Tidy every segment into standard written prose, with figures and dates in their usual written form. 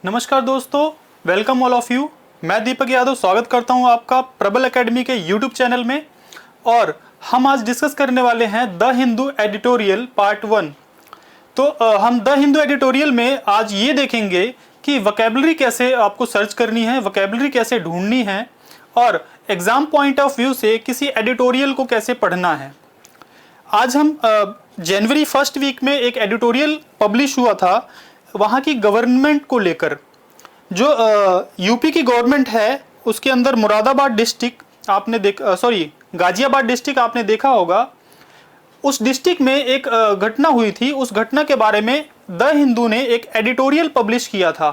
नमस्कार दोस्तों, welcome all of you. मैं दीपक यादव स्वागत करता हूं आपका प्रबल एकेडमी के यूट्यूब चैनल में। और हम आज डिस्कस करने वाले हैं द हिंदू एडिटोरियल पार्ट 1। तो हम द हिंदू एडिटोरियल में आज ये देखेंगे कि वोकैबुलरी कैसे आपको सर्च करनी है, वोकैबुलरी कैसे ढूंढनी है और एग्जाम पॉइंट ऑफ व्यू से किसी एडिटोरियल को कैसे पढ़ना है। आज हम जनवरी फर्स्ट वीक में एक एडिटोरियल पब्लिश हुआ था वहाँ की गवर्नमेंट को लेकर। जो यूपी की गवर्नमेंट है उसके अंदर मुरादाबाद डिस्ट्रिक्ट आपने गाजियाबाद डिस्ट्रिक्ट आपने देखा होगा। उस डिस्ट्रिक्ट में एक घटना हुई थी। उस घटना के बारे में द हिंदू ने एक एडिटोरियल पब्लिश किया था।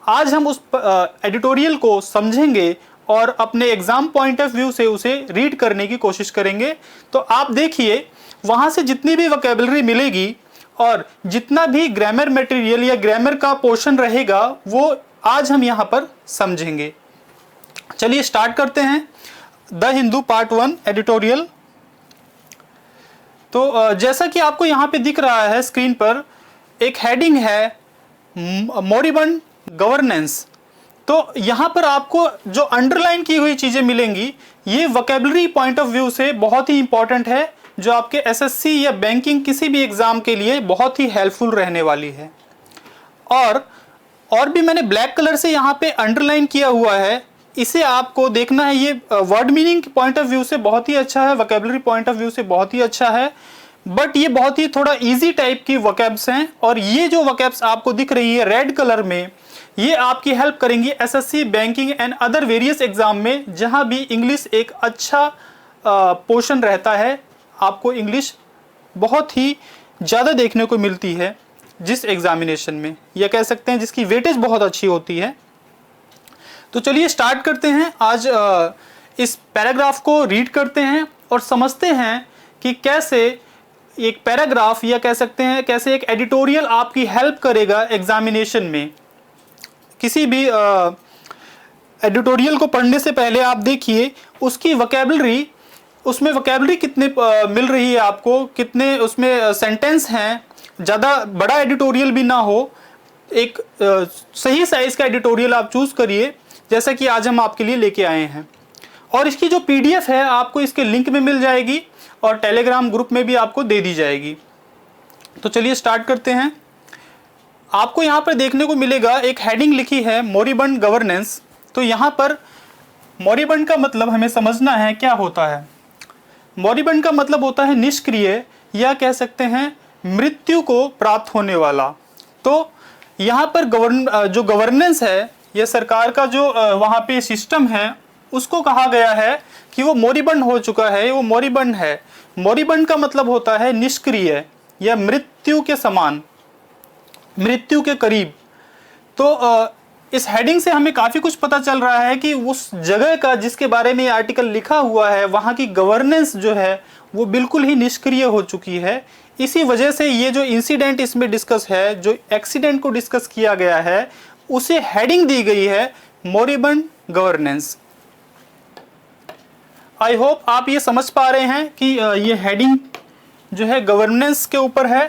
आज हम उस एडिटोरियल को समझेंगे और अपने एग्जाम पॉइंट ऑफ व्यू से उसे रीड करने की कोशिश करेंगे। तो आप देखिए, वहाँ से जितनी भी वोकैबुलरी मिलेगी और जितना भी ग्रामर मटेरियल या ग्रामर का पोर्शन रहेगा वो आज हम यहाँ पर समझेंगे। चलिए स्टार्ट करते हैं द हिंदू पार्ट 1 एडिटोरियल। तो जैसा कि आपको यहाँ पे दिख रहा है स्क्रीन पर, एक हेडिंग है मोरिबंड गवर्नेंस। तो यहाँ पर आपको जो अंडरलाइन की हुई चीज़ें मिलेंगी ये वोकैबुलरी पॉइंट ऑफ व्यू से बहुत ही इंपॉर्टेंट है, जो आपके एसएससी या बैंकिंग किसी भी एग्जाम के लिए बहुत ही हेल्पफुल रहने वाली है। और भी मैंने ब्लैक कलर से यहाँ पे अंडरलाइन किया हुआ है, इसे आपको देखना है। ये word meaning point of view से बहुत ही अच्छा है, वोकैबुलरी पॉइंट ऑफ व्यू से बहुत ही अच्छा है, बट ये बहुत ही थोड़ा इजी टाइप की वोकैब्स हैं। और ये जो वोकैब्स आपको दिख रही है रेड कलर में, ये आपकी हेल्प करेंगी SSC banking and other various exam में, जहाँ भी इंग्लिश एक अच्छा पोर्शन रहता है। आपको इंग्लिश बहुत ही ज़्यादा देखने को मिलती है जिस एग्जामिनेशन में, या कह सकते हैं जिसकी वेटेज बहुत अच्छी होती है। तो चलिए स्टार्ट करते हैं। आज इस पैराग्राफ को रीड करते हैं और समझते हैं कि कैसे एक पैराग्राफ या कह सकते हैं कैसे एक एडिटोरियल आपकी हेल्प करेगा एग्जामिनेशन में। किसी भी एडिटोरियल को पढ़ने से पहले आप देखिए उसकी वोकैबुलरी, उसमें वोकैबुलरी कितने मिल रही है आपको, कितने उसमें सेंटेंस हैं। ज़्यादा बड़ा एडिटोरियल भी ना हो, एक सही साइज़ का एडिटोरियल आप चूज़ करिए, जैसा कि आज हम आपके लिए लेके आए हैं। और इसकी जो पीडीएफ है आपको इसके लिंक में मिल जाएगी और टेलीग्राम ग्रुप में भी आपको दे दी जाएगी। तो चलिए स्टार्ट करते हैं। आपको यहाँ पर देखने को मिलेगा एक हेडिंग लिखी है मोरिबंड गवर्नेंस। तो यहाँ पर मोरिबंड का मतलब हमें समझना है क्या होता है। मोरिबंड का मतलब होता है निष्क्रिय, या कह सकते हैं मृत्यु को प्राप्त होने वाला। तो यहाँ पर जो गवर्नेंस है, यह सरकार का जो वहाँ पे सिस्टम है, उसको कहा गया है कि वो मोरिबंड हो चुका है, वो मोरिबंड है। मोरिबंड का मतलब होता है निष्क्रिय या मृत्यु के समान, मृत्यु के करीब। तो इस हेडिंग से हमें काफ़ी कुछ पता चल रहा है कि उस जगह का जिसके बारे में ये आर्टिकल लिखा हुआ है, वहाँ की गवर्नेंस जो है वो बिल्कुल ही निष्क्रिय हो चुकी है। इसी वजह से ये जो इंसिडेंट इसमें डिस्कस है, जो एक्सीडेंट को डिस्कस किया गया है, उसे हेडिंग दी गई है मोरिबंड गवर्नेंस। आई होप आप ये समझ पा रहे हैं कि ये हेडिंग जो है गवर्नेंस के ऊपर है।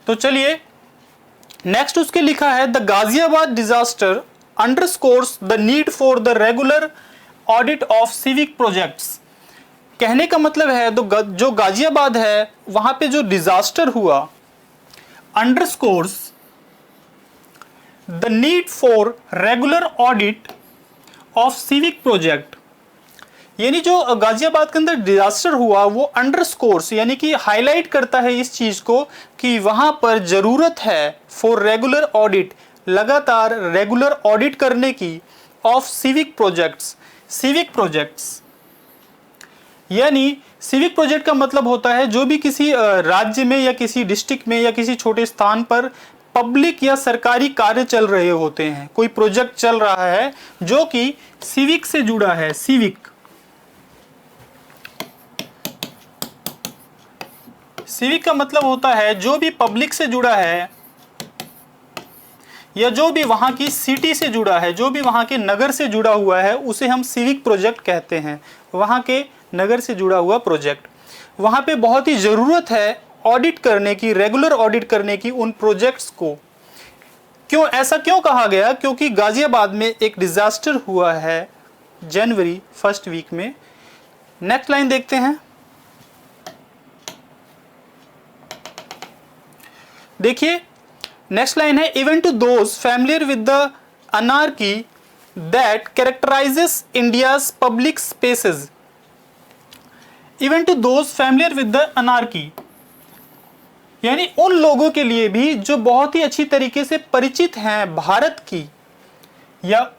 तो चलिए नेक्स्ट उसके लिखा है the Ghaziabad disaster underscores the need for the regular audit of civic projects. कहने का मतलब है जो गाजियाबाद है वहां पे जो डिजास्टर हुआ, underscores the need for regular audit of civic project. यानी जो गाजियाबाद के अंदर डिजास्टर हुआ वो अंडरस्कोर्स यानी कि हाईलाइट करता है इस चीज़ को कि वहाँ पर ज़रूरत है फॉर रेगुलर ऑडिट, लगातार रेगुलर ऑडिट करने की, of civic projects. Civic projects यानी सिविक प्रोजेक्ट का मतलब होता है जो भी किसी राज्य में या किसी डिस्ट्रिक्ट में या किसी छोटे स्थान पर पब्लिक या सरकारी कार्य चल रहे होते हैं, कोई प्रोजेक्ट चल रहा है जो कि सिविक से जुड़ा है। सिविक सिविक का मतलब होता है जो भी पब्लिक से जुड़ा है या जो भी वहाँ की सिटी से जुड़ा है, जो भी वहाँ के नगर से जुड़ा हुआ है, उसे हम सिविक प्रोजेक्ट कहते हैं। वहाँ के नगर से जुड़ा हुआ प्रोजेक्ट, वहाँ पे बहुत ही ज़रूरत है ऑडिट करने की, रेगुलर ऑडिट करने की उन प्रोजेक्ट्स को। क्यों ऐसा क्यों कहा गया? क्योंकि गाजियाबाद में एक डिजास्टर हुआ है जनवरी फर्स्ट वीक में। नेक्स्ट लाइन देखते हैं। देखिए नेक्स्ट लाइन है, even to those familiar with the anarchy that characterises India's public spaces. Even to those familiar with the anarchy, यानी उन लोगों के लिए भी जो बहुत ही अच्छी तरीके से परिचित हैं भारत की या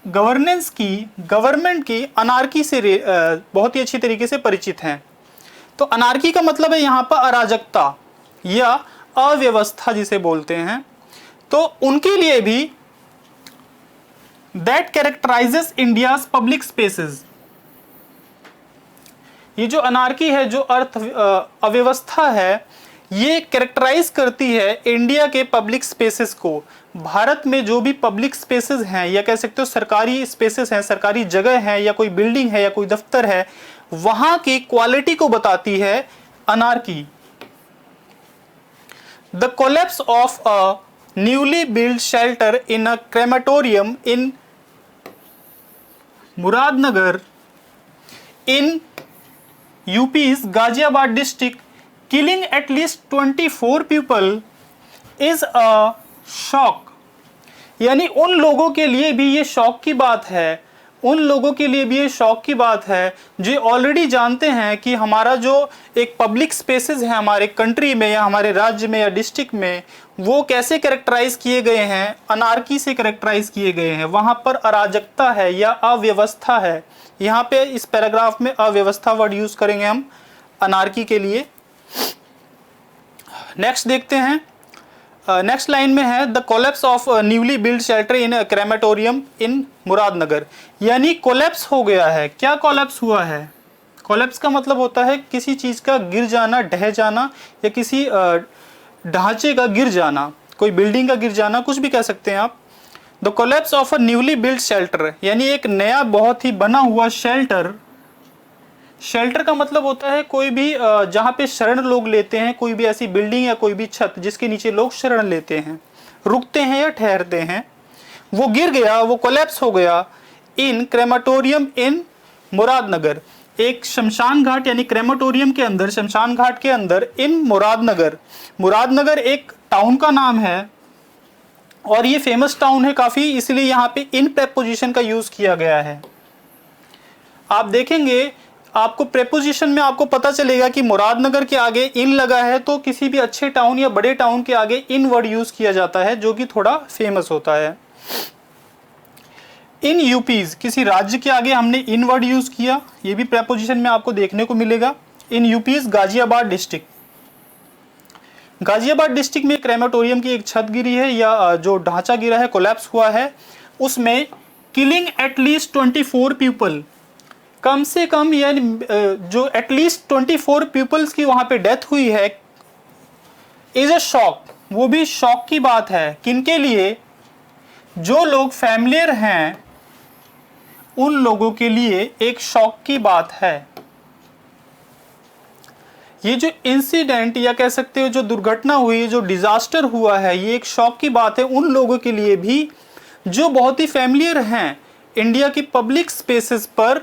गवर्नेंस की, गवर्नमेंट की अनार्की से बहुत ही अच्छी तरीके से परिचित हैं। तो अनार्की का मतलब है यहाँ पर अराजकता या अव्यवस्था जिसे बोलते हैं। तो उनके लिए भी that characterises India's public spaces, ये जो अनार्की है, जो अर्थ अव्यवस्था है, ये कैरेक्टराइज करती है इंडिया के पब्लिक स्पेसेस को। भारत में जो भी पब्लिक स्पेसेस हैं या कह सकते हो सरकारी स्पेसेस हैं, सरकारी जगह है या कोई बिल्डिंग है या कोई दफ्तर है, वहां की क्वालिटी को बताती है anarchy. The collapse of a newly build shelter in a crematorium in Muradnagar in UP's Ghaziabad district, killing at least 24 people is a shock। यानी उन लोगों के लिए भी ये शौक की बात है, उन लोगों के लिए भी ये शौक की बात है जो ऑलरेडी जानते हैं कि हमारा जो एक पब्लिक स्पेसेस है हमारे कंट्री में या हमारे राज्य में या डिस्ट्रिक्ट में, वो कैसे कैरेक्टराइज किए गए हैं, अनार्की से कैरेक्टराइज किए गए हैं। वहाँ पर अराजकता है या अव्यवस्था है। यहाँ पे इस पैराग्राफ में अव्यवस्था वर्ड यूज करेंगे हम अनार्की के लिए। नेक्स्ट देखते हैं, नेक्स्ट लाइन में है the collapse of newly build shelter in crematorium in Muradnagar. यानी कोलैप्स हो गया है। क्या कोलैप्स हुआ है? कोलैप्स का मतलब होता है किसी चीज का गिर जाना, ढह जाना, या किसी ढांचे का गिर जाना, कोई बिल्डिंग का गिर जाना, कुछ भी कह सकते हैं आप। The collapse of a newly build shelter, यानी एक नया बहुत ही बना हुआ शेल्टर। शेल्टर का मतलब होता है कोई भी जहाँ पे शरण लोग लेते हैं, कोई भी ऐसी बिल्डिंग या कोई भी छत जिसके नीचे लोग शरण लेते हैं, रुकते हैं या ठहरते हैं, वो गिर गया, वो कोलैप्स हो गया इन क्रेमेटोरियम इन मुरादनगर, एक शमशान घाट यानी क्रेमेटोरियम के अंदर, शमशान घाट के अंदर इन मुरादनगर। मुरादनगर एक टाउन का नाम है और ये फेमस टाउन है काफ़ी, इसलिए यहाँ पे इन प्रेपोजिशन का यूज़ किया गया है। आप देखेंगे आपको प्रेपोजिशन में आपको पता चलेगा कि मुरादनगर के आगे इन लगा है, तो किसी भी अच्छे टाउन या बड़े टाउन के आगे इन वर्ड यूज़ किया जाता है जो कि थोड़ा फेमस होता है। इन यूपीज, किसी राज्य के आगे हमने इन वर्ड यूज़ किया, ये भी प्रेपोजिशन में आपको देखने को मिलेगा। In UP's Ghaziabad district, Ghaziabad district में क्रेमेटोरियम की एक छत गिरी है या जो ढांचा गिरा है, कोलैप्स हुआ है, उसमें किलिंग एटलीस्ट 24 पीपल, कम से कम यानी जो एटलीस्ट 24 पीपल्स की वहां पे डेथ हुई है, इज अ शॉक। वो भी शॉक की बात है। किनके लिए? जो लोग फैमिलियर हैं उन लोगों के लिए एक शॉक की बात है। ये जो इंसिडेंट या कह सकते हो जो दुर्घटना हुई, जो डिजास्टर हुआ है, ये एक शॉक की बात है उन लोगों के लिए भी जो बहुत ही फैमिलियर हैं इंडिया की पब्लिक स्पेसेस पर,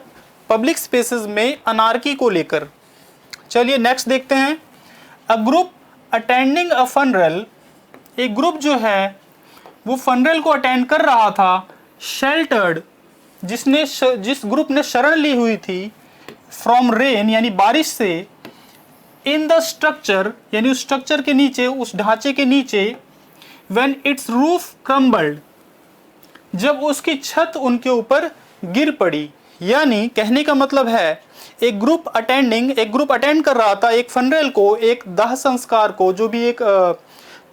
पब्लिक स्पेसेस में अनार्की को लेकर। चलिए नेक्स्ट देखते हैं। A group attending a funeral, एक ग्रुप जो है वो फनरल को अटेंड कर रहा था, शेल्टर्ड, जिस ग्रुप ने शरण ली हुई थी, फ्रॉम रेन यानी बारिश से, इन द स्ट्रक्चर यानी उस स्ट्रक्चर के नीचे, उस ढांचे के नीचे, व्हेन इट्स रूफ क्रम्बल्ड, जब उसकी छत उनके ऊपर गिर पड़ी। यानी कहने का मतलब है एक ग्रुप अटेंड कर रहा था एक फनरेल को, एक दाह संस्कार को, जो भी एक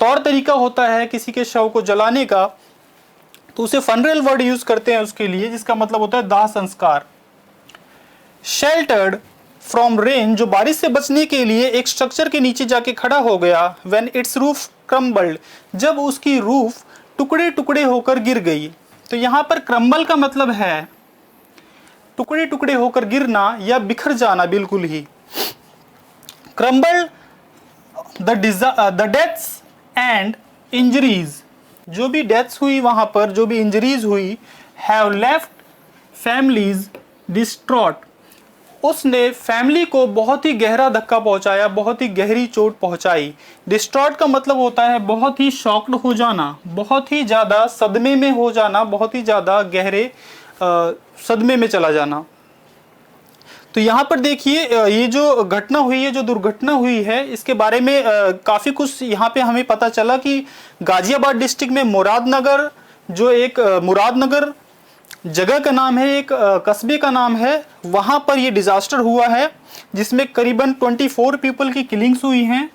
तौर तरीका होता है किसी के शव को जलाने का, तो उसे फनरेल वर्ड यूज करते हैं उसके लिए, जिसका मतलब होता है दाह संस्कार। शेल्टर्ड फ्रॉम रेन, जो बारिश से बचने के लिए एक स्ट्रक्चर के नीचे जाके खड़ा हो गया। व्हेन इट्स रूफ क्रम्बल्ड, जब उसकी रूफ टुकड़े टुकड़े होकर गिर गई। तो यहाँ पर क्रम्बल का मतलब है टुकड़े टुकड़े होकर गिरना या बिखर जाना बिल्कुल ही। Crumble the deaths and injuries, जो भी डेथ्स हुई वहां पर, जो भी इंजरीज हुई, हैव लेफ्ट फैमिलीज डिस्ट्रॉट, उसने फैमिली को बहुत ही गहरा धक्का पहुंचाया, बहुत ही गहरी चोट पहुंचाई। डिस्ट्रॉट का मतलब होता है बहुत ही शॉक्ड हो जाना, बहुत ही ज़्यादा सदमे में हो जाना, बहुत ही ज़्यादा गहरे सदमे में चला जाना। तो यहाँ पर देखिए ये जो घटना हुई है, जो दुर्घटना हुई है, इसके बारे में काफ़ी कुछ यहाँ पे हमें पता चला कि गाजियाबाद डिस्ट्रिक्ट में मुरादनगर, जो एक मुरादनगर जगह का नाम है, एक कस्बे का नाम है, वहाँ पर ये डिज़ास्टर हुआ है जिसमें करीबन 24 पीपल की किलिंग्स हुई हैं।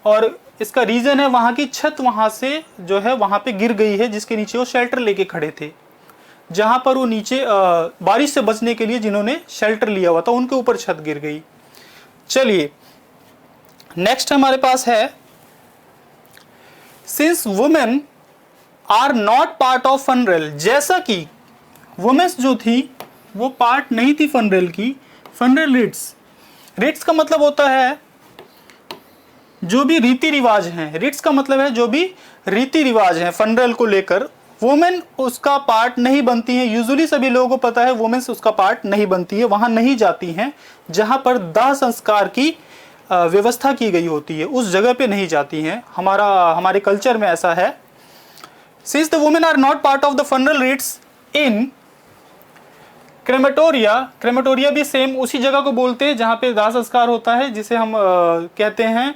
और इसका रीज़न है वहाँ की छत वहाँ से जो है वहाँ पे गिर गई है, जिसके नीचे वो शेल्टर लेके खड़े थे, जहाँ पर वो नीचे बारिश से बचने के लिए जिन्होंने शेल्टर लिया हुआ था उनके ऊपर छत गिर गई। चलिए नेक्स्ट हमारे पास है, since women are not part of funeral, जैसा कि वुमेन्स जो थी वो पार्ट नहीं थी फनरेल की। फनरेल रिट्स, रिट्स का मतलब होता है जो भी रीति रिवाज हैं, रिट्स का मतलब है जो भी रीति रिवाज हैं फनरेल को लेकर, वुमेन उसका पार्ट नहीं बनती हैं। यूजुअली सभी लोगों को पता है वुमेन्स उसका पार्ट नहीं बनती है, वहां नहीं जाती हैं जहां पर दाह संस्कार की व्यवस्था की गई होती है, उस जगह पे नहीं जाती हैं। हमारे कल्चर में ऐसा है। Since the women are not part of the funeral rites in crematoria, crematoria भी सेम उसी जगह को बोलते हैं जहां पे दाह संस्कार होता है, जिसे हम कहते हैं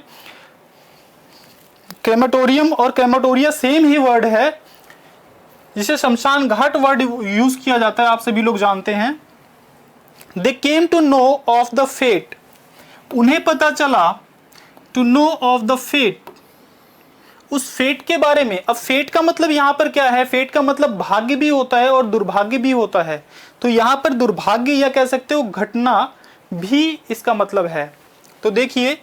क्रेमेटोरियम, और क्रेमेटोरिया सेम ही वर्ड है जिसे शमशान घाट वर्ड यूज किया जाता है, आप सभी लोग जानते हैं। They came to know of the fate, उन्हें पता चला, to know of the fate, उस फेट के बारे में। अब फेट का मतलब यहाँ पर क्या है, फेट का मतलब भाग्य भी होता है और दुर्भाग्य भी होता है, तो यहाँ पर दुर्भाग्य या कह सकते हो घटना भी इसका मतलब है। तो देखिए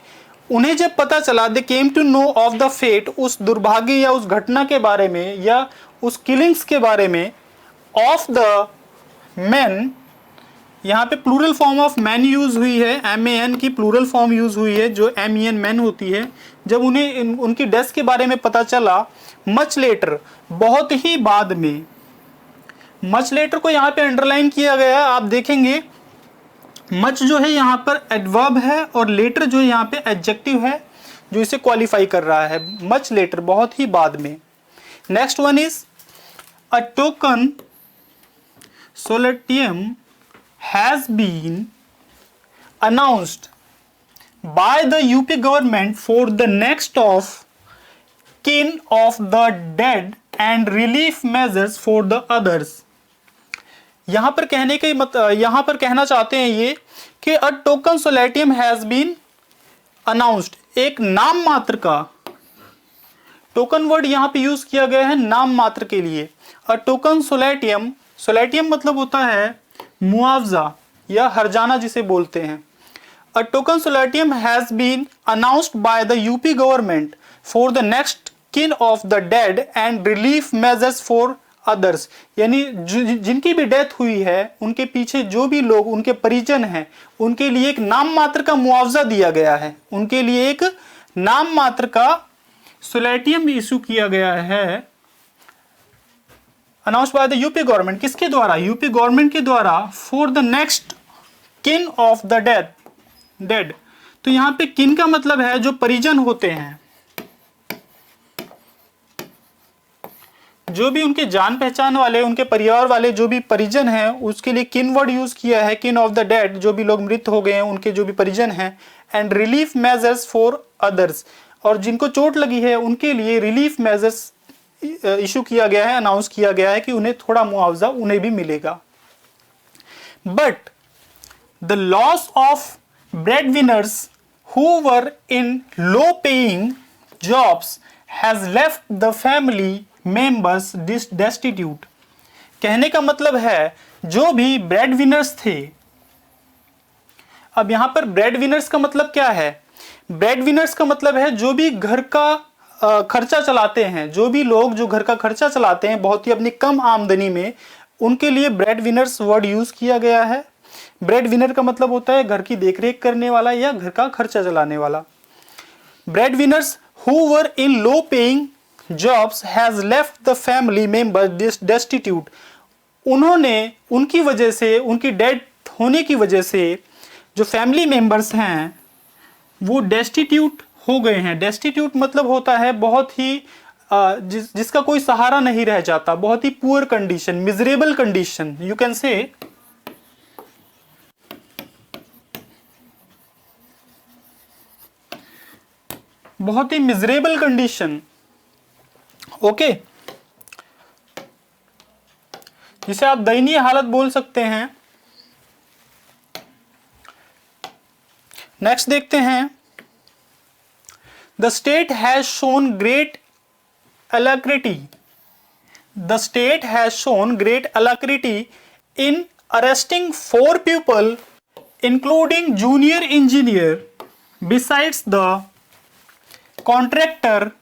उन्हें जब पता चला, they came to know of the fate, उस दुर्भाग्य या उस घटना के बारे में या उस किलिंग्स के बारे में, ऑफ द मैन, यहाँ पे plural form of man use हुई है, MAN की प्लूरल फॉर्म यूज हुई है जो MEN मैन होती है। जब उन्हें उनकी डेथ के बारे में पता चला, मच लेटर, बहुत ही बाद में, मच लेटर को यहाँ पे अंडरलाइन किया गया है, आप देखेंगे मच जो है यहाँ पर एडवर्ब है और लेटर जो है यहाँ पे एडजेक्टिव है जो इसे क्वालिफाई कर रहा है, मच लेटर, बहुत ही बाद में। Next one is a token solatium has been announced by the UP government for the next of kin of the dead and relief measures for the others। यहाँ पर यहाँ पर कहना चाहते हैं ये कि a token solatium has been announced, एक नाम मात्र का, टोकन वर्ड यहाँ पे यूज किया गया है नाम मात्र के लिए। अ टोकन सोलेटियम, सोलेटियम मतलब होता है मुआवजा या हरजाना जिसे बोलते हैं। A token solatium has been announced by the UP government for the next kin of the dead and relief measures for others, यानी जिनकी भी डेथ हुई है उनके पीछे जो भी लोग उनके परिजन हैं उनके लिए एक नाम मात्र का मुआवजा दिया गया है, उनके लिए एक नाम मात्र का सोलेटियम इशू किया गया है, announce bye the UP government. किसके द्वारा, यूपी गवर्नमेंट के द्वारा, for the next kin of the dead. तो यहाँ पे किन का मतलब है जो परिजन होते हैं, जो भी उनके जान पहचान वाले, उनके परिवार वाले जो भी परिजन हैं उसके लिए किन वर्ड यूज किया है, किन ऑफ द डेड, जो भी लोग मृत हो गए हैं उनके जो भी परिजन हैं, and relief measures for others, और जिनको चोट लगी है उनके लिए रिलीफ मेजर्स इशू किया गया है, अनाउंस किया गया है कि उन्हें थोड़ा मुआवजा उन्हें भी मिलेगा। But the loss of bread winners who were in low paying jobs has left the family members destitute. कहने का मतलब है जो भी ब्रेड विनर्स थे, अब यहां पर ब्रेड विनर्स का मतलब क्या है, ब्रेड विनर्स का मतलब है जो भी घर का खर्चा चलाते हैं, जो भी लोग जो घर का खर्चा चलाते हैं बहुत ही अपनी कम आमदनी में, उनके लिए ब्रेड विनर्स वर्ड यूज किया गया है। ब्रेड विनर का मतलब होता है घर की देखरेख करने वाला या घर का खर्चा चलाने वाला। Bread winners who were in low paying jobs has left the family member destitute. उन्होंने, उनकी वजह से, उनकी डेथ होने की वजह से जो फैमिली मेंबर्स हैं वो डेस्टिट्यूट हो गए हैं। डेस्टिट्यूट मतलब होता है बहुत ही जिसका कोई सहारा नहीं रह जाता, बहुत ही poor condition, miserable condition, you can say. बहुत ही मिजरेबल कंडीशन, ओके, जिसे आप दयनीय हालत बोल सकते हैं। नेक्स्ट देखते हैं, the state has shown great alacrity. The state has shown great alacrity in arresting 4 people, including junior engineer, besides the contractor,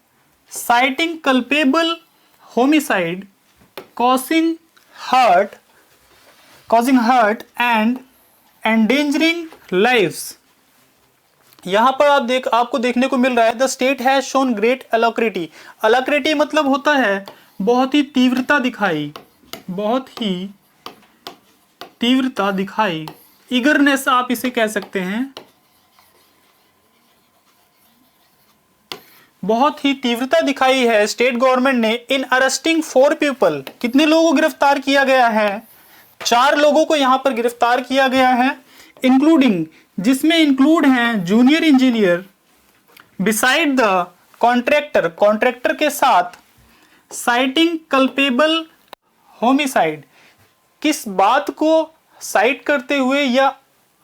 citing culpable homicide, causing hurt and endangering lives. यहां पर आपको देखने को मिल रहा है, the state has shown great alacrity. Alacrity मतलब होता है बहुत ही तीव्रता दिखाई, बहुत ही तीव्रता दिखाई, ईगरनेस आप इसे कह सकते हैं, बहुत ही तीव्रता दिखाई है स्टेट गवर्नमेंट ने इन अरेस्टिंग 4 पीपल। कितने लोगों को गिरफ्तार किया गया है? 4 लोगों को यहां पर गिरफ्तार किया गया है, इंक्लूडिंग, जिसमें इंक्लूड हैं junior engineer, beside the contractor, contractor के साथ, साइटिंग कल्पेबल होमिसाइड, किस बात को साइट करते हुए या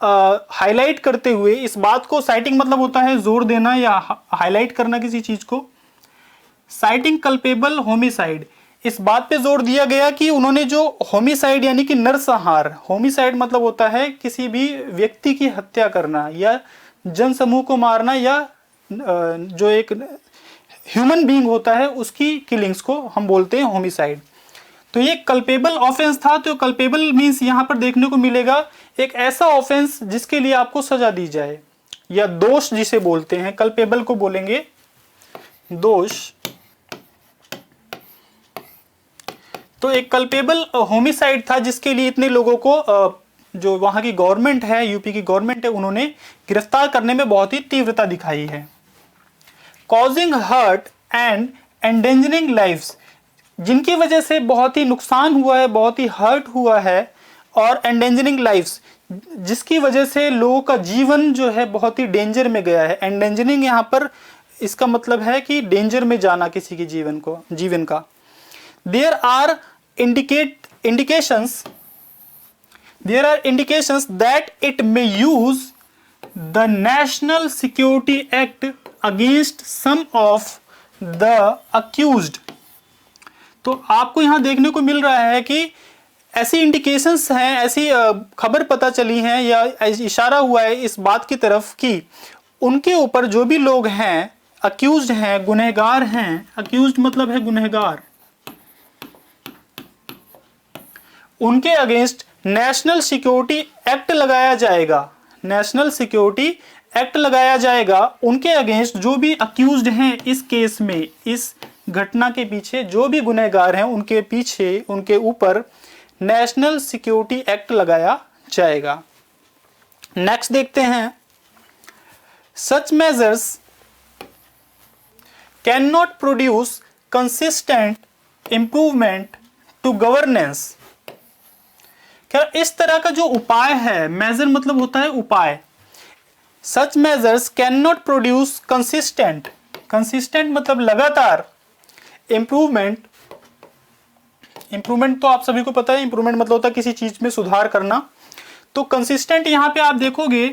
हाईलाइट करते हुए, इस बात को, साइटिंग मतलब होता है जोर देना या हाईलाइट करना किसी चीज को, साइटिंग कल्पेबल होमिसाइड, इस बात पे जोर दिया गया कि उन्होंने जो होमिसाइड यानी कि नरसंहार, होमिसाइड मतलब होता है किसी भी व्यक्ति की हत्या करना या जनसमूह को मारना या जो एक ह्यूमन बीइंग होता है उसकी किलिंग्स को हम बोलते हैं होमिसाइड। तो ये कल्पेबल ऑफेंस था। तो कल्पेबल मीन्स यहाँ पर देखने को मिलेगा एक ऐसा ऑफेंस जिसके लिए आपको सजा दी जाए, या दोष जिसे बोलते हैं, कल्पेबल को बोलेंगे दोष। तो एक कल्पेबल होमिसाइड था जिसके लिए इतने लोगों को जो वहां की गवर्नमेंट है, यूपी की गवर्नमेंट है, उन्होंने गिरफ्तार करने में बहुत ही तीव्रता दिखाई है। Causing hurt and endangering lifes, जिनकी वजह से बहुत ही नुकसान हुआ है, बहुत ही हर्ट हुआ है, और एंडेंजरिंग लाइफ्स, जिसकी वजह से लोगों का जीवन जो है बहुत ही डेंजर में गया है। एंडेंजरिंग यहाँ पर इसका मतलब है कि डेंजर में जाना किसी के जीवन का। There are indications that it may use the National Security Act against some of the accused. तो आपको यहां देखने को मिल रहा है कि ऐसी इंडिकेशंस हैं, ऐसी खबर पता चली हैं या इशारा हुआ है इस बात की तरफ कि उनके ऊपर जो भी लोग हैं, अक्यूज्ड हैं, गुनहगार हैं, अक्यूज्ड मतलब है गुनहगार, उनके अगेंस्ट नेशनल सिक्योरिटी एक्ट लगाया जाएगा। नेशनल सिक्योरिटी एक्ट लगाया जाएगा उनके अगेंस्ट, जो भी अक्यूज्ड हैं इस केस में, इस घटना के पीछे जो भी गुनहगार हैं उनके पीछे, उनके ऊपर नेशनल सिक्योरिटी एक्ट लगाया जाएगा। नेक्स्ट देखते हैं, such measures can not produce consistent improvement to governance. क्या इस तरह का जो उपाय है, मेजर मतलब होता है उपाय, सच measures can not produce consistent, consistent मतलब लगातार, इंप्रूवमेंट, इंप्रूवमेंट तो आप सभी को पता है, इंप्रूवमेंट मतलब होता है किसी चीज में सुधार करना। तो कंसिस्टेंट यहां पे आप देखोगे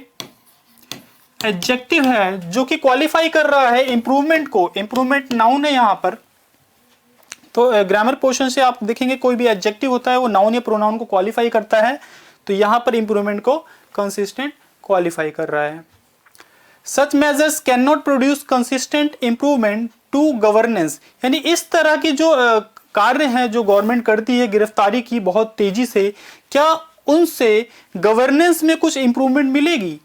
एडजेक्टिव है जो कि क्वालिफाई कर रहा है इंप्रूवमेंट को। इंप्रूवमेंट नाउन है यहां पर, तो ग्रामर पोर्शन से आप देखेंगे कोई भी एडजेक्टिव होता है वो नाउन या प्रोनाउन को क्वालिफाई करता है, तो यहां पर इंप्रूवमेंट को कंसिस्टेंट क्वालिफाई कर रहा है। Such measures can not produce consistent improvement to governance, यानी इस तरह की जो कार्य हैं जो गवर्नमेंट करती है गिरफ्तारी की बहुत तेजी से, क्या उनसे गवर्नेंस में कुछ इंप्रूवमेंट मिलेगी?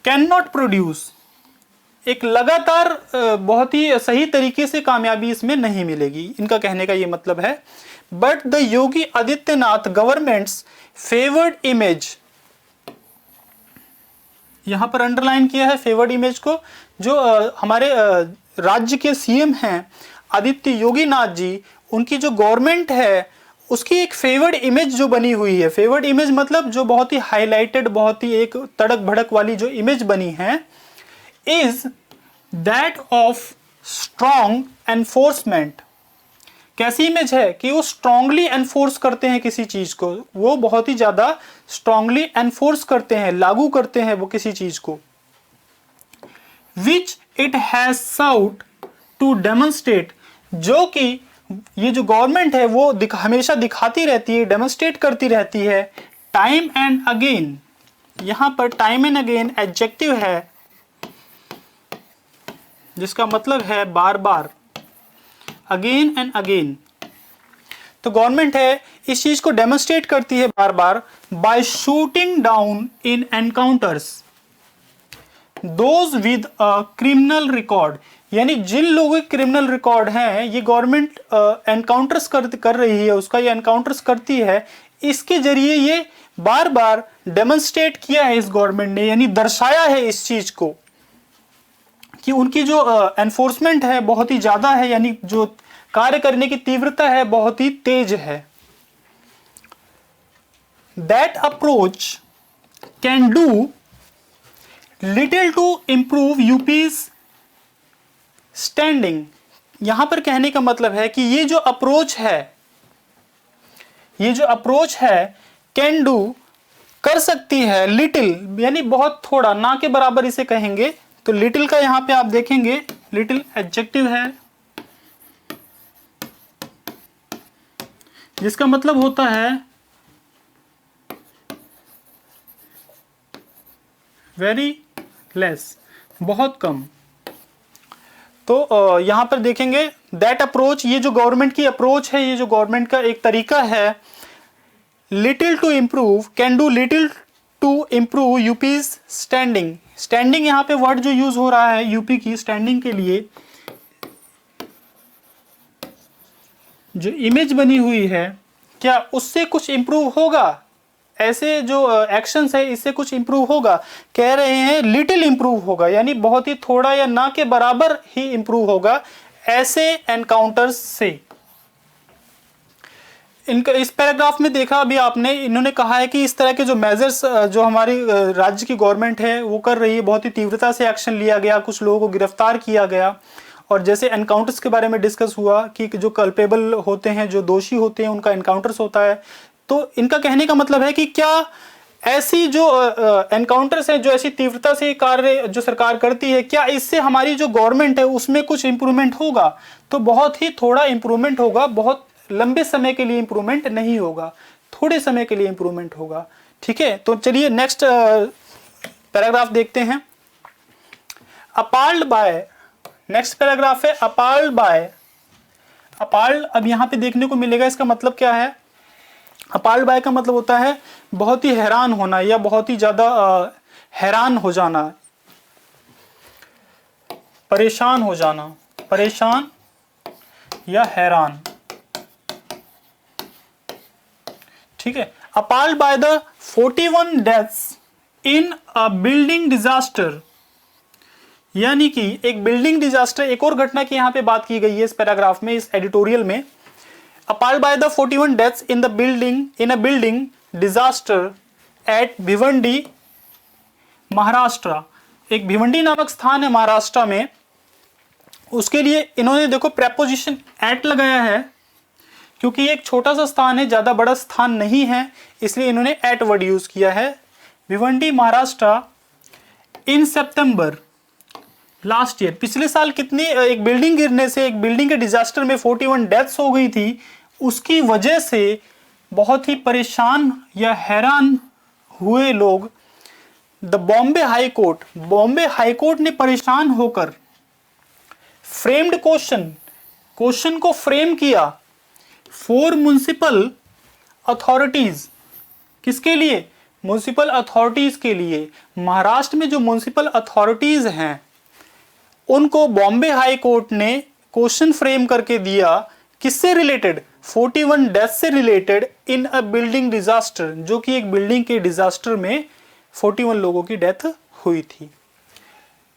कैन नॉट प्रोड्यूस, एक लगातार बहुत ही सही तरीके से कामयाबी इसमें नहीं मिलेगी, इनका कहने का ये मतलब है। But the Yogi Adityanath governments favoured image, यहां पर अंडरलाइन किया है फेवर्ड इमेज को। जो हमारे राज्य के सीएम हैं आदित्य योगी नाथ जी, उनकी जो गवर्नमेंट है उसकी एक फेवर्ड इमेज जो बनी हुई है, फेवर्ड इमेज मतलब जो बहुत ही हाईलाइटेड, बहुत ही एक तड़क भड़क वाली जो इमेज बनी है, is that of strong enforcement. कैसी इमेज है कि वो स्ट्रांगली एनफोर्स करते हैं किसी चीज को, वो बहुत ही ज्यादा स्ट्रांगली एनफोर्स करते हैं, लागू करते हैं वो किसी चीज को। Which it has sought to demonstrate, जो कि ये जो गवर्नमेंट है वो हमेशा दिखाती रहती है, डेमोन्स्ट्रेट करती रहती है। टाइम एंड अगेन, यहां पर टाइम एंड अगेन एडजेक्टिव है जिसका मतलब है बार बार, अगेन एंड अगेन। तो गवर्नमेंट है इस चीज को डेमोन्स्ट्रेट करती है बार बार by shooting down in encounters those with a criminal record, यानी जिन लोगों के क्रिमिनल रिकॉर्ड हैं ये गवर्नमेंट एनकाउंटर्स कर रही है, उसका ये एनकाउंटर्स करती है। इसके जरिए ये बार बार डेमोन्स्ट्रेट किया है इस गवर्नमेंट ने, यानी दर्शाया है इस चीज को कि उनकी जो एनफोर्समेंट है बहुत ही ज्यादा है, यानी जो कार्य करने की तीव्रता है बहुत ही तेज है। That approach can do little to improve UP's standing. यहां पर कहने का मतलब है कि ये जो अप्रोच है, ये जो अप्रोच है कैन डू कर सकती है, लिटिल यानी बहुत थोड़ा, ना के बराबर इसे कहेंगे। तो लिटिल का यहां पे आप देखेंगे, लिटिल एडजेक्टिव है जिसका मतलब होता है वेरी लेस, बहुत कम। तो यहां पर देखेंगे दैट अप्रोच, ये जो गवर्नमेंट की अप्रोच है, ये जो गवर्नमेंट का एक तरीका है, little to improve, can do little to improve UP's standing. Standing यहां पे वर्ड जो यूज हो रहा है यूपी की स्टैंडिंग के लिए, जो इमेज बनी हुई है क्या उससे कुछ इंप्रूव होगा? ऐसे जो एक्शंस है इससे कुछ इंप्रूव होगा? कह रहे हैं लिटिल इंप्रूव होगा, यानी बहुत ही थोड़ा या ना के बराबर ही इंप्रूव होगा ऐसे एनकाउंटर्स से। इनका इस पैराग्राफ में देखा अभी आपने, इन्होंने कहा है कि इस तरह के जो मेजर्स जो हमारी राज्य की गवर्नमेंट है वो कर रही है, बहुत ही तीव्रता से एक्शन लिया गया, कुछ लोगों को गिरफ्तार किया गया। और जैसे एनकाउंटर्स के बारे में डिस्कस हुआ कि जो कल्पेबल होते हैं, जो दोषी होते हैं, उनका एनकाउंटर्स होता है। तो इनका कहने का मतलब है कि क्या ऐसी जो एनकाउंटर्स हैं, जो ऐसी तीव्रता से कार्य जो सरकार करती है, क्या इससे हमारी जो गवर्नमेंट है उसमें कुछ इंप्रूवमेंट होगा? तो बहुत ही थोड़ा इंप्रूवमेंट होगा, बहुत लंबे समय के लिए इंप्रूवमेंट नहीं होगा, थोड़े समय के लिए इंप्रूवमेंट होगा। ठीक है, तो चलिए नेक्स्ट पैराग्राफ देखते हैं। अपार्ल्ड बाय, नेक्स्ट पैराग्राफ है अपार्ल्ड बाय। अपार्ल्ड अब यहां पे देखने को मिलेगा, इसका मतलब क्या है? अपार्ल्ड बाय का मतलब होता है बहुत ही हैरान होना या बहुत ही ज्यादा हैरान हो जाना, परेशान हो जाना, परेशान या हैरान। ठीक है, appalled by the 41 deaths in a building disaster, यानी कि एक बिल्डिंग डिजास्टर, एक और घटना की यहां पे बात की गई है इस पैराग्राफ में, इस एडिटोरियल में। Appalled by the 41 deaths in a building disaster at Bhiwandi Maharashtra. एक भिवंडी नामक स्थान है महाराष्ट्र में, उसके लिए इन्होंने देखो प्रेपोजिशन एट लगाया है, क्योंकि एक छोटा सा स्थान है, ज्यादा बड़ा स्थान नहीं है, इसलिए इन्होंने एट वर्ड यूज किया है। भिवंडी महाराष्ट्र इन सितंबर लास्ट ईयर, पिछले साल कितनी, एक बिल्डिंग गिरने से, एक बिल्डिंग के डिजास्टर में 41 डेथ्स हो गई थी, उसकी वजह से बहुत ही परेशान या हैरान हुए लोग। The Bombay high court, Bombay high court ने परेशान होकर फ्रेम्ड क्वेश्चन को फ्रेम किया फॉर म्युनिसिपल अथॉरिटीज। किसके लिए? म्युनिसिपल अथॉरिटीज के लिए। महाराष्ट्र में जो म्युनिसिपल अथॉरिटीज हैं उनको बॉम्बे हाई कोर्ट ने क्वेश्चन फ्रेम करके दिया, किससे रिलेटेड, 41 डेथ से related in a building disaster, जो कि एक बिल्डिंग के डिजास्टर में 41 लोगों की डेथ हुई थी।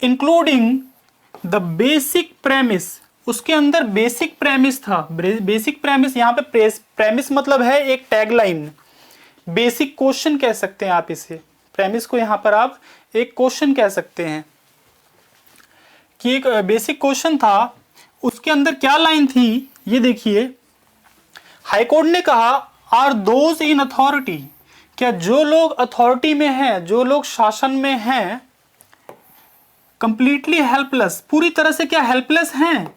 इंक्लूडिंग द बेसिक प्रेमिस, उसके अंदर बेसिक प्रेमिस था। बेसिक प्रेमिस, यहाँ पे प्रेमिस मतलब है एक टैगलाइन, बेसिक क्वेश्चन कह सकते हैं आप इसे। प्रेमिस को यहाँ पर आप एक क्वेश्चन कह सकते हैं कि एक बेसिक क्वेश्चन था। उसके अंदर क्या लाइन थी ये देखिए, हाईकोर्ट ने कहा आर दोज इन अथॉरिटी, क्या जो लोग अथॉरिटी में हैं, जो लोग शासन में हैं, कंप्लीटली हेल्पलेस, पूरी तरह से क्या हेल्पलेस हैं,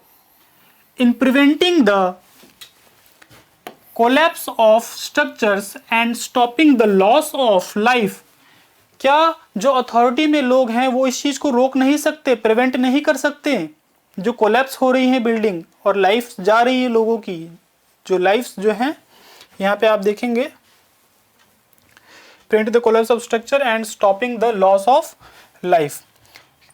in preventing the collapse of structures and stopping the loss of life, क्या जो अथॉरिटी में लोग हैं वो इस चीज को रोक नहीं सकते, प्रिवेंट नहीं कर सकते, जो कोलैप्स हो रही है बिल्डिंग और लाइफ जा रही है लोगों की, जो लाइफ्स जो हैं, यहाँ पे आप देखेंगे prevent the collapse of structure and stopping the loss of life.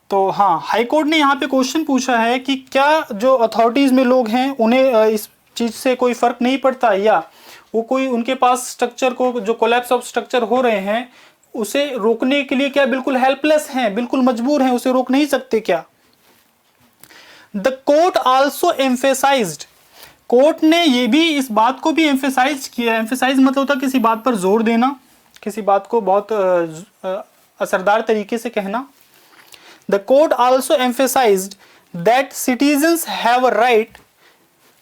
तो हाँ, हाई कोर्ट ने यहाँ पे क्वेश्चन पूछा है कि क्या जो अथॉरिटीज में लोग हैं उन्हें इस चीज से कोई फर्क नहीं पड़ता, या वो कोई उनके पास स्ट्रक्चर को, जो कोलैप्स ऑफ स्ट्रक्चर हो रहे हैं उसे रोकने के लिए क्या बिल्कुल हेल्पलेस हैं, बिल्कुल मजबूर हैं, उसे रोक नहीं सकते क्या। The court also emphasised, court ने ये भी इस बात को भी एम्फेसाइज किया, एम्फेसाइज मतलब होता है किसी बात पर जोर देना, किसी बात को बहुत असरदार तरीके से कहना। The court also emphasised that citizens have a right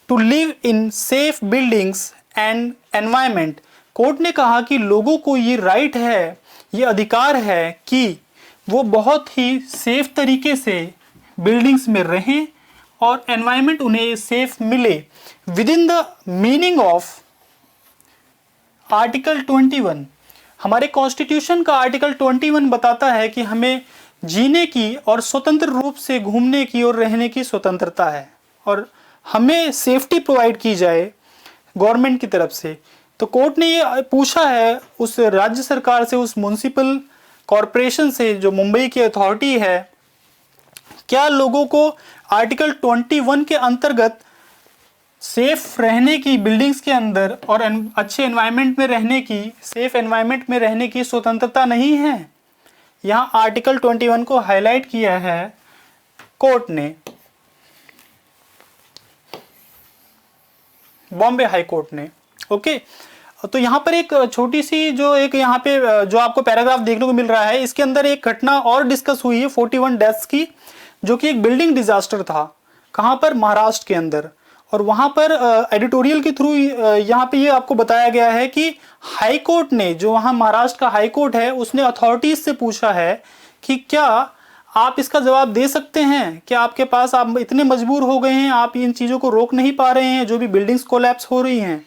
to live in safe buildings and environment, court ने कहा कि लोगों को ये राइट है, ये अधिकार है कि वो बहुत ही सेफ तरीके से बिल्डिंग्स में रहें और एनवायरनमेंट उन्हें सेफ मिले with in the meaning of article 21। हमारे कॉन्स्टिट्यूशन का आर्टिकल 21 बताता है कि हमें जीने की और स्वतंत्र रूप से घूमने की और रहने की स्वतंत्रता है और हमें सेफ्टी प्रोवाइड की जाए गवर्नमेंट की तरफ से। तो कोर्ट ने ये पूछा है उस राज्य सरकार से, उस म्युनिसिपल कॉरपोरेशन से जो मुंबई की अथॉरिटी है, क्या लोगों को आर्टिकल 21 के अंतर्गत सेफ रहने की, बिल्डिंग्स के अंदर और अच्छे एनवायरनमेंट में रहने की, सेफ एनवायरनमेंट में रहने की स्वतंत्रता नहीं है। यहाँ आर्टिकल 21 को हाईलाइट किया है कोर्ट ने, बॉम्बे हाई कोर्ट ने। ओके, तो यहाँ पर एक छोटी सी जो एक यहाँ पे जो आपको पैराग्राफ देखने को मिल रहा है, इसके अंदर एक घटना और डिस्कस हुई है 41 डेथ्स की, जो कि एक बिल्डिंग डिजास्टर था। कहाँ पर, महाराष्ट्र के अंदर। और वहाँ पर एडिटोरियल के थ्रू यहाँ पे ये आपको बताया गया है कि हाई कोर्ट ने, जो वहाँ महाराष्ट्र का हाई कोर्ट है, उसने अथॉरिटीज से पूछा है कि क्या आप इसका जवाब दे सकते हैं, क्या आपके पास, आप इतने मजबूर हो गए हैं, आप इन चीज़ों को रोक नहीं पा रहे हैं जो भी बिल्डिंग्स कोलैप्स हो रही हैं।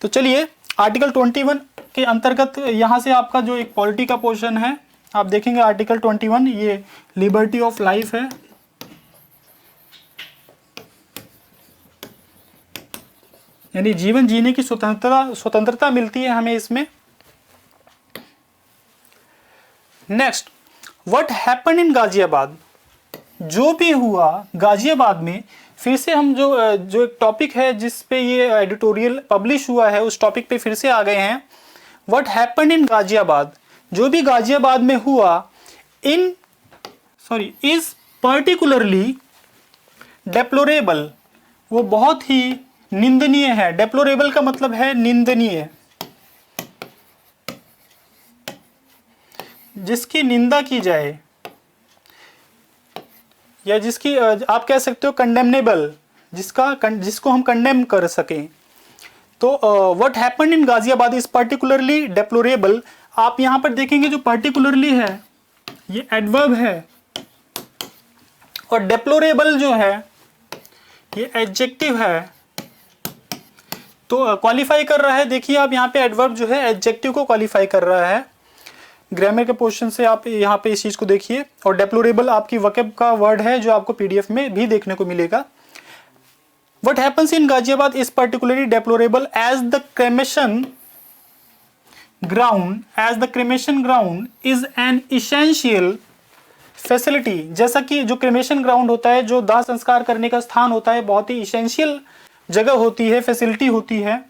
तो चलिए आर्टिकल 21 के अंतर्गत यहाँ से आपका जो एक पॉलिटी का पोर्शन है आप देखेंगे, आर्टिकल 21 ये लिबर्टी ऑफ लाइफ है, यानी जीवन जीने की स्वतंत्रता मिलती है हमें इसमें। Next, what happened in Ghaziabad, जो भी हुआ गाजियाबाद में। फिर से हम जो एक टॉपिक है जिस पे ये एडिटोरियल पब्लिश हुआ है, उस टॉपिक पे फिर से आ गए हैं। व्हाट हैपेंड इन गाजियाबाद, जो भी गाजियाबाद में हुआ, इज पर्टिकुलरली डेप्लोरेबल, वो बहुत ही निंदनीय है। डेप्लोरेबल का मतलब है निंदनीय, जिसकी निंदा की जाए, या जिसकी आप कह सकते हो कंडेमनेबल, जिसको हम कंडेम कर सकें। तो what happened in Ghaziabad is particularly deplorable. आप यहां पर देखेंगे जो पर्टिकुलरली है ये एडवर्ब है और डेप्लोरेबल जो है ये एडजेक्टिव है। तो क्वालिफाई कर रहा है, देखिए आप यहाँ पे एडवर्ब जो है एडजेक्टिव को क्वालिफाई कर रहा है। ग्रामर के पोर्शन से आप यहाँ पे इस चीज को देखिए। और डेप्लोरेबल आपकी वकेब का वर्ड है जो आपको पीडीएफ में भी देखने को मिलेगा। What happens in Ghaziabad is particularly deplorable as the cremation ground is an essential facility, जैसा कि जो क्रिमेशन ग्राउंड होता है, जो दाह संस्कार करने का स्थान होता है, बहुत ही इसेंशियल जगह होती है, फैसिलिटी होती है,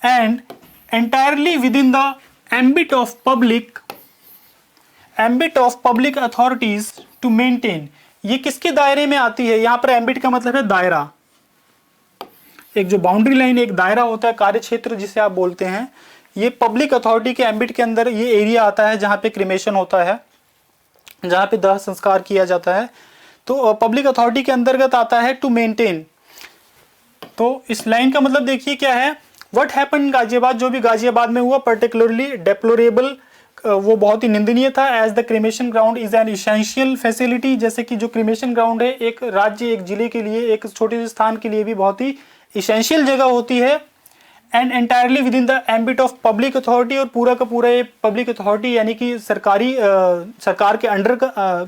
and entirely within the ambit of public authorities to maintain. ये किसके दायरे में आती है? यहां पर एम्बिट का मतलब है दायरा, एक जो बाउंड्री लाइन, एक दायरा होता है, कार्य क्षेत्र जिसे आप बोलते हैं, ये पब्लिक अथॉरिटी के एम्बिट के अंदर ये एरिया आता है जहां पे क्रिमेशन होता है, जहां पे दाह संस्कार किया जाता है। तो पब्लिक अथॉरिटी के अंतर्गत आता है टू मेंटेन। तो इस लाइन का मतलब देखिए क्या है, व्हाट हैपन गाजियाबाद, जो भी गाजियाबाद में हुआ, पर्टिकुलरली डेप्लोरेबल, वो बहुत ही निंदनीय था। As the cremation ground is an essential facility, जैसे कि जो क्रिमेशन ग्राउंड है एक राज्य, एक जिले के लिए, एक छोटे से स्थान के लिए भी बहुत ही इसेंशियल जगह होती है। And entirely within the ambit of public authority, और पूरा का पूरा ये पब्लिक अथॉरिटी यानी कि सरकार के अंडर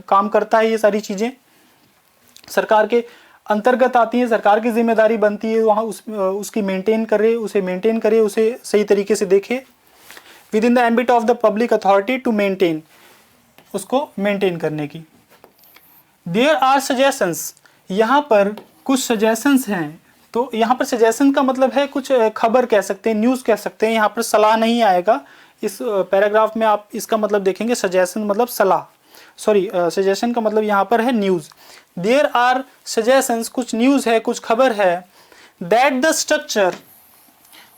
काम करता है। ये सारी चीज़ें सरकार के अंतर्गत आती हैं, सरकार की जिम्मेदारी बनती है वहाँ उसकी मेंटेन करे, उसे सही तरीके से देखे। Within the ambit of the public authority to maintain, उसको मेंटेन करने की। देयर आर सजेशंस, यहाँ पर कुछ सजेशंस हैं। तो यहाँ पर सजेशन का मतलब है कुछ खबर कह सकते हैं, न्यूज़ कह सकते हैं। यहाँ पर सलाह नहीं आएगा इस पैराग्राफ में, आप इसका मतलब देखेंगे सजेशन मतलब सलाह, सॉरी सजेशन का मतलब यहाँ पर है न्यूज़। देयर आर सजेशंस, कुछ न्यूज़ है, कुछ खबर है, that the structure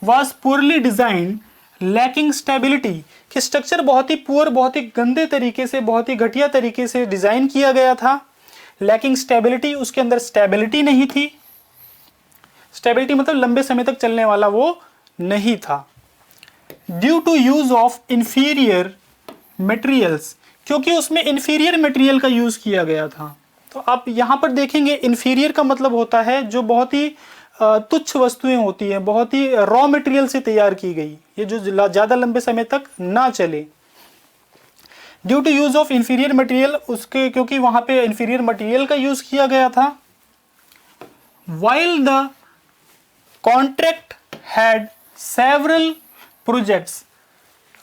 was poorly designed lacking stability, कि स्ट्रक्चर बहुत ही पुअर, बहुत ही गंदे तरीके से, बहुत ही घटिया तरीके से डिज़ाइन किया गया था। लैकिंग स्टेबिलिटी, उसके अंदर स्टेबिलिटी नहीं थी। स्टेबिलिटी मतलब लंबे समय तक चलने वाला वो नहीं था। Due to use of inferior materials, क्योंकि उसमें इंफीरियर मटेरियल का यूज किया गया था। तो आप यहाँ पर देखेंगे इंफीरियर का मतलब होता है जो बहुत ही तुच्छ वस्तुएं होती हैं, बहुत ही रॉ मटेरियल से तैयार की गई, ये जो ज़्यादा लंबे समय तक ना चले। Due to use of inferior material, उसके क्योंकि वहाँ पे इंफीरियर मटेरियल का यूज किया गया था। While the contract had several projects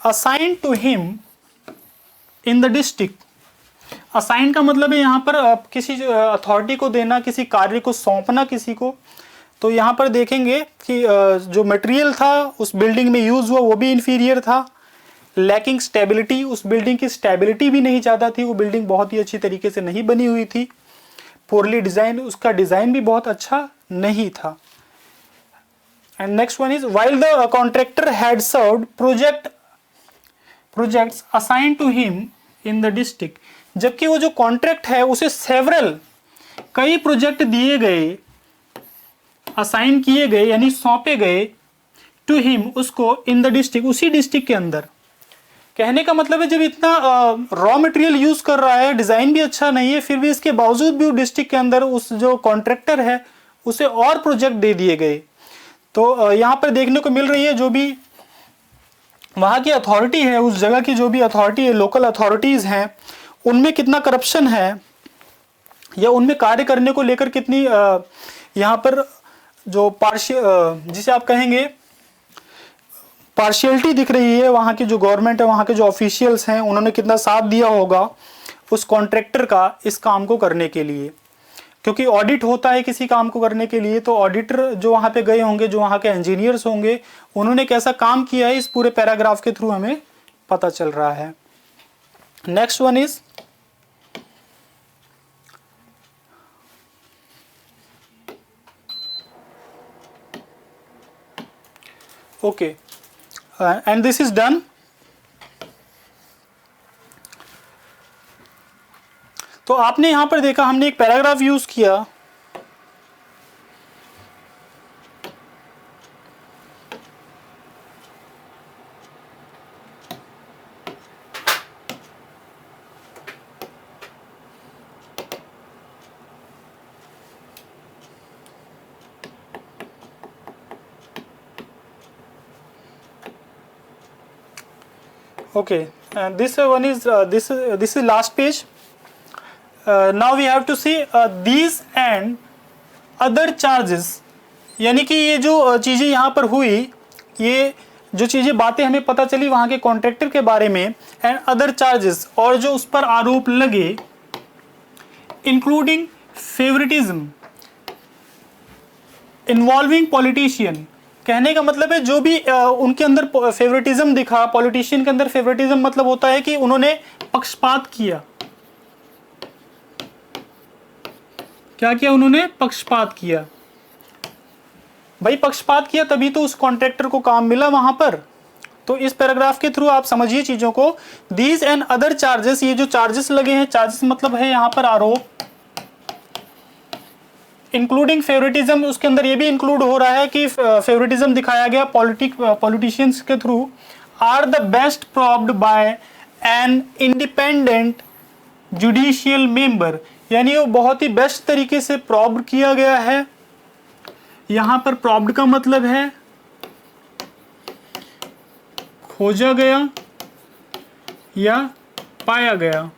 assigned to him in the district. Assign का मतलब है यहाँ पर किसी अथॉरिटी को देना, किसी कार्य को सौंपना किसी को। तो यहाँ पर देखेंगे कि जो मटेरियल था उस बिल्डिंग में यूज हुआ वो भी इंफीरियर था। लैकिंग स्टेबिलिटी, उस बिल्डिंग की स्टेबिलिटी भी नहीं ज़्यादा थी, वो बिल्डिंग बहुत ही अच्छी तरीके से नहीं बनी हुई थी। पोरली डिज़ाइन, उसका डिज़ाइन भी बहुत अच्छा नहीं था। And next one is while the contractor had served projects assigned to him in the district, जबकि वो जो कॉन्ट्रैक्ट है उसे सेवरल, कई प्रोजेक्ट दिए गए, असाइन किए गए यानी सौंपे गए, टू हिम उसको, इन द डिस्ट्रिक्ट उसी डिस्ट्रिक्ट के अंदर। कहने का मतलब है जब इतना रॉ मटेरियल यूज कर रहा है, डिजाइन भी अच्छा नहीं है, फिर भी इसके बावजूद भी डिस्ट्रिक्ट के अंदर उस जो कॉन्ट्रैक्टर है उसे और प्रोजेक्ट दे दिए गए। तो यहाँ पर देखने को मिल रही है जो भी वहाँ की अथॉरिटी है, उस जगह की जो भी अथॉरिटी है, लोकल अथॉरिटीज़ हैं, उनमें कितना करप्शन है या उनमें कार्य करने को लेकर कितनी यहाँ पर जो जिसे आप कहेंगे पार्शियलिटी दिख रही है। वहाँ की जो गवर्नमेंट है, वहाँ के जो ऑफिशियल्स हैं, उन्होंने कितना साथ दिया होगा उस कॉन्ट्रैक्टर का इस काम को करने के लिए। क्योंकि ऑडिट होता है किसी काम को करने के लिए, तो ऑडिटर जो वहाँ पे गए होंगे, जो वहाँ के इंजीनियर्स होंगे, उन्होंने कैसा काम किया है इस पूरे पैराग्राफ के थ्रू हमें पता चल रहा है। Next one is okay, and this is done. तो आपने यहां पर देखा हमने एक पैराग्राफ यूज किया, okay, and this one is this is last page. Now we have to see these and other charges, यानी कि ये जो चीज़ें यहाँ पर हुई, ये जो चीज़ें बातें हमें पता चली वहाँ के कॉन्ट्रैक्टर के बारे में, एंड अदर चार्जेस, और जो उस पर आरोप लगे, इंक्लूडिंग फेवरेटिज्म इन्वॉल्विंग पॉलिटिशियन। कहने का मतलब है जो भी उनके अंदर फेवरेटिज्म दिखा, पॉलिटिशियन के अंदर फेवरेटिज्म मतलब होता है कि उन्होंने पक्षपात किया। क्या किया उन्होंने? पक्षपात किया। भाई पक्षपात किया तभी तो उस कॉन्ट्रैक्टर को काम मिला वहां पर। तो इस पैराग्राफ के थ्रू आप समझिए चीजों को। दीज एंड अदर चार्जेस, ये जो चार्जेस लगे हैं, चार्जेस मतलब है यहां पर आरोप, इंक्लूडिंग फेवरेटिज्म, उसके अंदर ये भी इंक्लूड हो रहा है कि फेवरेटिज्म दिखाया गया पॉलिटिशियंस के through, are the best probed by an independent judicial member, यानी वो बहुत ही बेस्ट तरीके से प्रोब्ड किया गया है। यहां पर प्रोब्ड का मतलब है खोजा गया या पाया गया।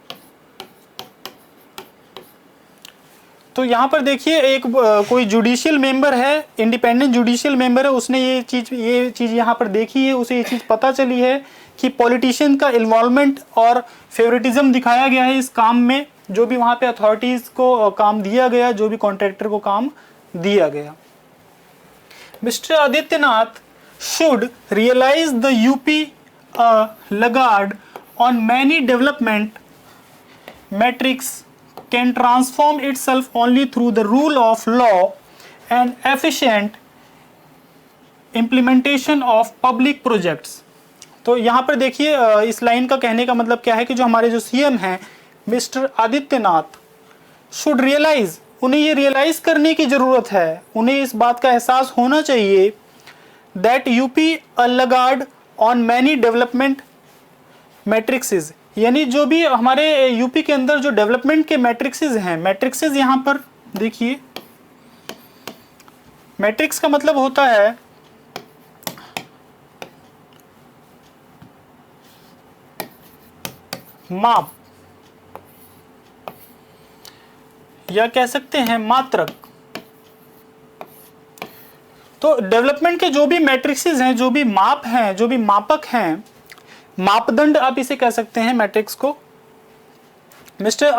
तो यहाँ पर देखिए एक कोई जुडिशियल मेंबर है, इंडिपेंडेंट जुडिशियल मेंबर है, उसने ये चीज़ यहाँ पर देखी है, उसे ये चीज़ पता चली है कि पॉलिटिशियन का इन्वॉल्वमेंट और फेवरेटिज्म दिखाया गया है इस काम में, जो भी वहाँ पे अथॉरिटीज़ को काम दिया गया, जो भी कॉन्ट्रैक्टर को काम दिया गया। Mister Adityanath should realise the UP laggard on many development metrics can transform itself only through the rule of law and efficient implementation of public projects। तो यहाँ पर देखिए इस लाइन का कहने का मतलब क्या है कि जो हमारे जो सीएम हैं मिस्टर आदित्यनाथ, शुड रियलाइज, उन्हें ये रियलाइज करने की ज़रूरत है, उन्हें इस बात का एहसास होना चाहिए that UP laggard on many development matrixes, यानी जो भी हमारे यूपी के अंदर जो डेवलपमेंट के मैट्रिक्सेस हैं, मैट्रिक्सेस यहाँ पर देखिए, मैट्रिक्स का मतलब होता है माप, या कह सकते हैं मात्रक। तो डेवलपमेंट के जो भी मैट्रिक्सेस हैं, जो भी माप हैं, जो भी मापक हैं, मापदंड आप इसे कह सकते हैं मैट्रिक्स को। Mister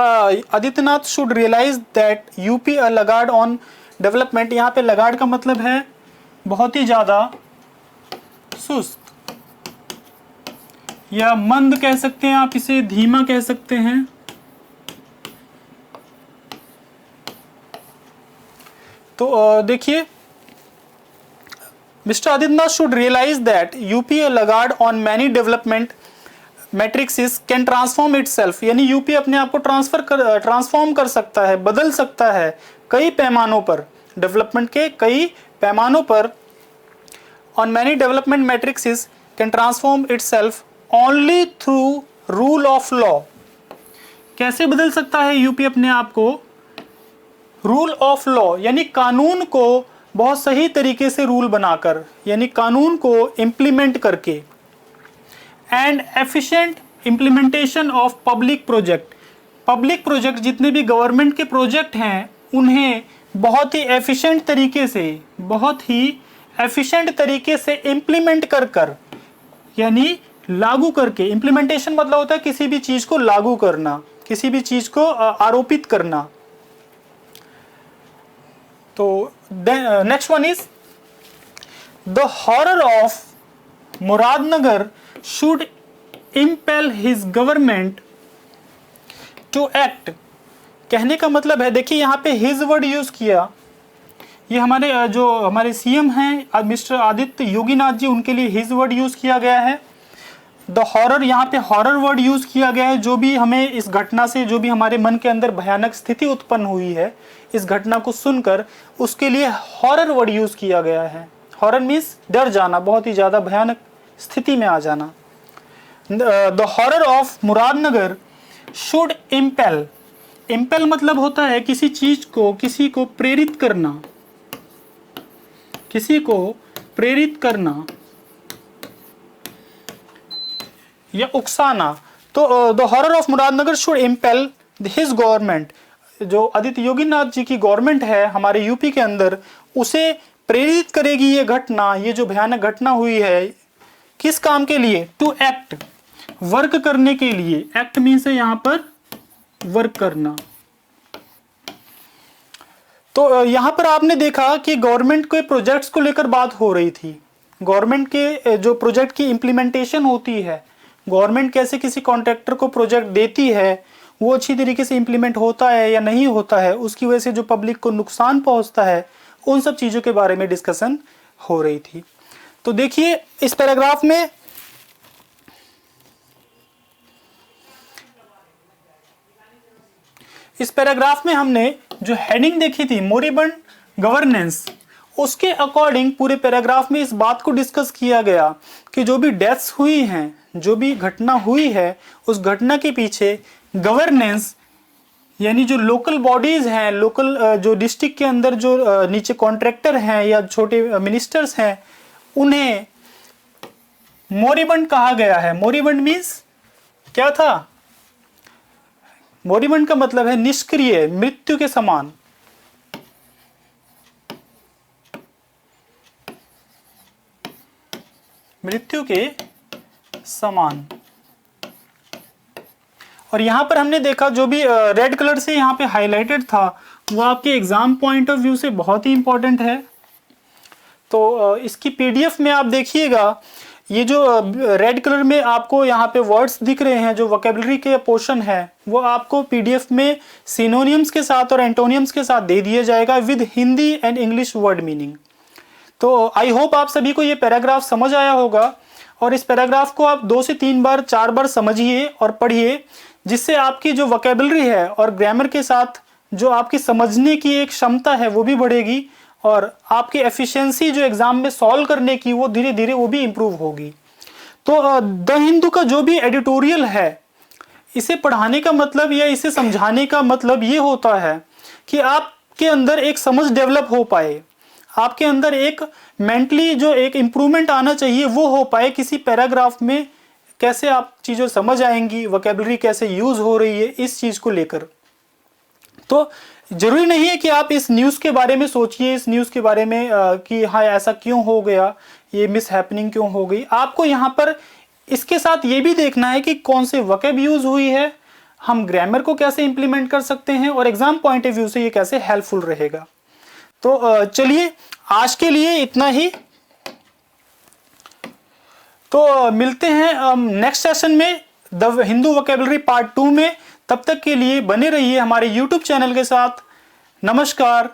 Adityanath should realise that UP laggard on development, यहाँ पे लगार्ड का मतलब है बहुत ही ज़्यादा सुस्त, या मंद कह सकते हैं आप इसे, धीमा कह सकते हैं। तो देखिए Mr. Aditnath should realize that UP Lagarde on many development matrices can transform itself, यानी यूपी अपने आप को ट्रांसफॉर्म कर सकता है, बदल सकता है कई पैमानों पर, डेवलपमेंट के कई पैमानों पर। on many development matrices can transform itself only through rule of law। कैसे बदल सकता है यूपी अपने आप को? रूल ऑफ लॉ, यानी कानून को बहुत सही तरीके से रूल बनाकर, यानी कानून को इम्प्लीमेंट करके। And efficient implementation of public project, public project जितने भी गवर्नमेंट के प्रोजेक्ट हैं उन्हें बहुत ही एफिशिएंट तरीके से, बहुत ही एफिशिएंट तरीके से इम्प्लीमेंट कर यानी लागू करके। इम्प्लीमेंटेशन मतलब होता है किसी भी चीज़ को लागू करना, किसी भी चीज़ को आरोपित करना। तो next one is the horror of Muradnagar should impel his government to act. कहने का मतलब है, देखिए यहाँ पे हिज वर्ड यूज किया, ये हमारे जो हमारे सीएम हैं मिस्टर आदित्य योगीनाथ जी, उनके लिए हिज वर्ड यूज किया गया है। द हॉरर, यहाँ पे हॉरर वर्ड यूज किया गया है। जो भी हमें इस घटना से, जो भी हमारे मन के अंदर भयानक स्थिति उत्पन्न हुई है इस घटना को सुनकर, उसके लिए हॉरर वर्ड यूज किया गया है। हॉरर मीन्स डर जाना, बहुत ही ज्यादा भयानक स्थिति में आ जाना। The horror of Muradnagar should impale, impale मतलब होता है किसी चीज को, किसी को प्रेरित करना, किसी को प्रेरित करना या उकसाना। तो the horror of Muradnagar should impel his government, जो आदित्य योगीनाथ जी की गवर्नमेंट है हमारे यूपी के अंदर, उसे प्रेरित करेगी ये घटना, ये जो भयानक घटना हुई है किस काम के लिए? टू एक्ट, वर्क करने के लिए। एक्ट मीन्स है यहां पर वर्क करना। तो यहां पर आपने देखा कि गवर्नमेंट के प्रोजेक्ट्स को लेकर बात हो रही थी। गवर्नमेंट के जो प्रोजेक्ट की इंप्लीमेंटेशन होती है, गवर्नमेंट कैसे किसी कॉन्ट्रैक्टर को प्रोजेक्ट देती है, वो अच्छी तरीके से इंप्लीमेंट होता है या नहीं होता है, उसकी वजह से जो पब्लिक को नुकसान पहुंचता है, उन सब चीज़ों के बारे में डिस्कशन हो रही थी। तो देखिए इस पैराग्राफ में हमने जो हेडिंग देखी थी मोरिबंड गवर्नेंस, उसके अकॉर्डिंग पूरे पैराग्राफ में इस बात को डिस्कस किया गया कि जो भी डेथ्स हुई हैं, जो भी घटना हुई है, उस घटना के पीछे गवर्नेंस यानी जो लोकल बॉडीज हैं, लोकल जो डिस्ट्रिक्ट के अंदर जो नीचे कॉन्ट्रैक्टर हैं या छोटे मिनिस्टर्स हैं, उन्हें मोरिबंड कहा गया है। मोरिबंड मीन्स क्या था? मोरिबंड का मतलब है निष्क्रिय, मृत्यु के समान। मृत्यु के समान। और यहां पर हमने देखा जो भी रेड कलर से यहां पे हाईलाइटेड था, वो आपके एग्जाम पॉइंट ऑफ व्यू से बहुत ही इंपॉर्टेंट है। तो इसकी पीडीएफ में आप देखिएगा, ये जो रेड कलर में आपको यहाँ पे वर्ड्स दिख रहे हैं, जो वोकैबुलरी के पोर्शन है, वो आपको पीडीएफ में सिनोनियम्स के साथ और एंटोनियम्स के साथ दे दिया जाएगा with Hindi and English word meaning. तो आई होप आप सभी को ये पैराग्राफ समझ आया होगा, और इस पैराग्राफ को आप 2 से 3 बार 4 बार समझिए और पढ़िए, जिससे आपकी जो वोकैबुलरी है और ग्रामर के साथ जो आपकी समझने की एक क्षमता है वो भी बढ़ेगी, और आपकी एफिशिएंसी जो एग्जाम में सॉल्व करने की वो धीरे धीरे वो भी इम्प्रूव होगी। तो द हिंदू का जो भी एडिटोरियल है, इसे पढ़ाने का मतलब या इसे समझाने का मतलब ये होता है कि आपके अंदर एक समझ डेवलप हो पाए, आपके अंदर एक मेंटली जो एक इम्प्रूवमेंट आना चाहिए वो हो पाए। किसी पैराग्राफ में कैसे आप चीज़ें समझ आएंगी, वोकैबुलरी कैसे यूज़ हो रही है, इस चीज़ को लेकर। तो जरूरी नहीं है कि आप इस न्यूज़ के बारे में सोचिए, इस न्यूज़ के बारे में कि हाँ ऐसा क्यों हो गया, ये मिस हैपनिंग क्यों हो गई। आपको यहाँ पर इसके साथ ये भी देखना है कि कौन से वोकैब यूज़ हुई है, हम ग्रामर को कैसे इंप्लीमेंट कर सकते हैं, और एग्जाम पॉइंट ऑफ व्यू से ये कैसे हेल्पफुल रहेगा। तो चलिए आज के लिए इतना ही। तो मिलते हैं नेक्स्ट सेशन में द हिंदू वोकैबुलरी पार्ट 2 में। तब तक के लिए बने रहिए हमारे YouTube चैनल के साथ। नमस्कार।